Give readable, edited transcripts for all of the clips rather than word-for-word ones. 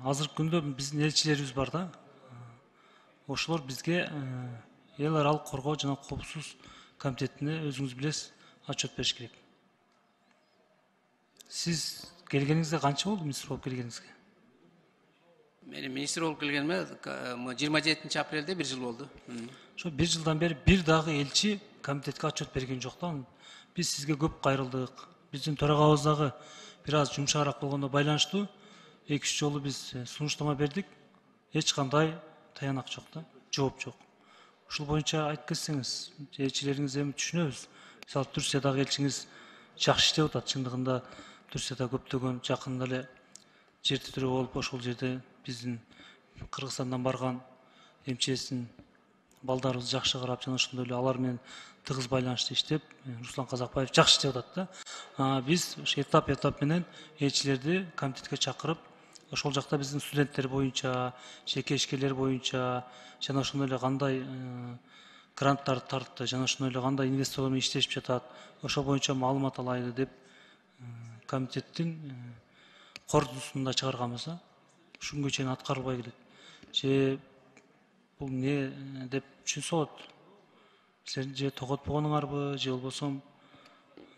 азыркы күндө биздин элчилерибиз бар да. Ошолор бизге эл аралык коргоо жана коопсуз комитетине өзүңүз билесиз отчет бериш керек. Сиз келгениңизде канча болду министр болуп келгениңизге? Менин министр болуп келгениме 27 апрелде 1 жыл болду. Ошо 1 жылдан бери бир дагы элчи комитетке отчет берген жок да. Биз сизге көп кайрылдык. Биздин төрагабыз дагы бир аз жумшагыраак болгондо байланыштуу 2-3 жолу биз сунуштама бердик. Эч кандай таянак жок да, жооп жок. Ушул боюнча айтып кетсеңиз, элчилериңиз эми түшүнөбүз. Мисалы Түркиядагы элчиңиз жакшы иштеп атат. Чындыгында Түркияда көптөгөн жакында эле жер титирөө болуп, ошол жерде биздин Кыргызстандан барган эмчесин балдарыбыз жакшы карап, жана ошондой эле алар менен тыгыз байланышта иштеп, Руслан Казакбаев жакшы иштеп атат да. Биз этап менен элчилерди комитетке чакырып, ошол жакта биздин студенттер боюнча, жеке ишкерлер боюнча, жана ошондой эле кандай гранттарды тартты, жана ошондой эле кандай инвесторлор менен иштешип жатат, ошол боюнча маалымат алайлы деп комитеттин корутундусунда чыгарганбыз да. Ушунгө чейин аткарылбай келет. Же бул не деп түшүнсө болот. Силердин же тоготпогонуңарбы, же болбосо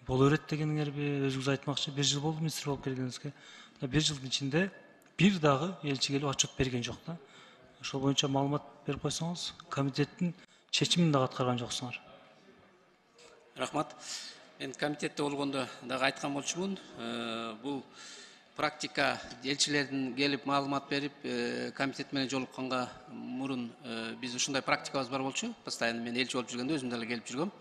боло берет дегениңерби? Өзүңүз айтмакчы, 1 жыл болду министр болуп келгениңизге. 1 жылдын ичинде бир дагы элчи келип отчет берген жок да. Ошол боюнча маалымат берип койсоңуз, комитеттин чечимин дагы аткарган жоксуңар. Рахмат. Мен комитетте болгондо дагы айткан болчумун. Бул практика элчилердин келип маалымат берип, комитет менен жолукканга мурун биз ушундай практикабыз бар болчу. Постоянно мен элчи болуп жүргөндө өзүм деле келип жүргөм.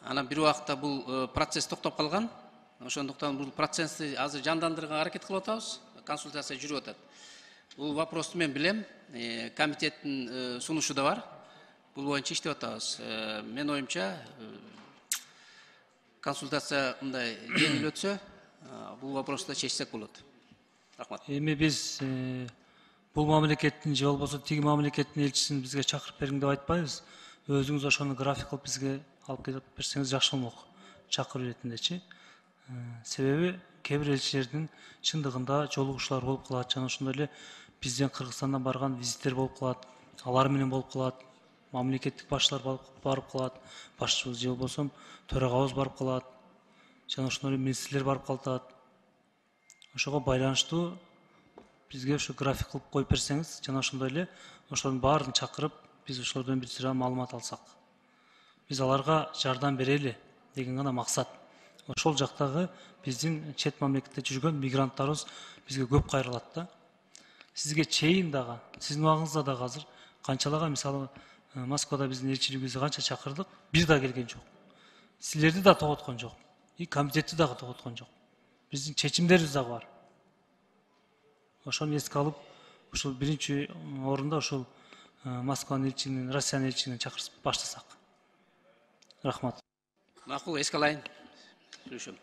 Анан бир убакта бул процесс токтоп калган. Ошондуктан бул процессти азыр жандандырганга аракет кылып атабыз. Консультация жүрүп атат. Бул вопросту мен билем. Комитеттин сунушу да бар. Бул боюнча иштеп атабыз. Мен оюмча консультация мындай жеңил өтсө, бул вопросту чечсек болот. Рахмат. Эми биз бул мамлекеттин же болбосо тиги мамлекеттин элчисин бизге чакырып бергиң деп айтпайбыз. Өзүңүз ошону график кылып бизге алып келип берсеңиз жакшы болмок. Чакыруу иретиндечи. Себеби кээ бир элчилердин чындыгында жолугушуулар болуп калат, жана ошондой эле бизден Кыргызстандан барган визиттер болуп калат, алар менен болуп калат, мамлекеттик башчылар барып калат, башчыбыз же болбосо төрагабыз барып калат, жана ошондой эле министрлер барып калат. Ошого байланыштуу бизге ушу график кылып коюп берсеңиз, жана ошондой эле ошонун баарын чакырып, биз ошолордон бир сыйра маалымат алсак. Биз аларга жардам берели деген гана максат. Ошол жактагы биздин чет мамлекетте жүргөн мигранттарыбыз бизге көп кайрылат да. Сизге чейин дагы, сиздин убагыңызда дагы азыр канчалаган, мисалы Москвада биздин элчилигибизди канча чакырдык, бир да келген жок. Силерди да тоготкон жок. И комитетти дагы тоготкон жок. Биздин чечимдерибиз дагы бар. Ошону эске алып, ушул биринчи орунда ушул Москванын элчигинин, Россиянын элчигинин чакырып баштасак. Рахмат. Макул, эске алайын. Görüşelim.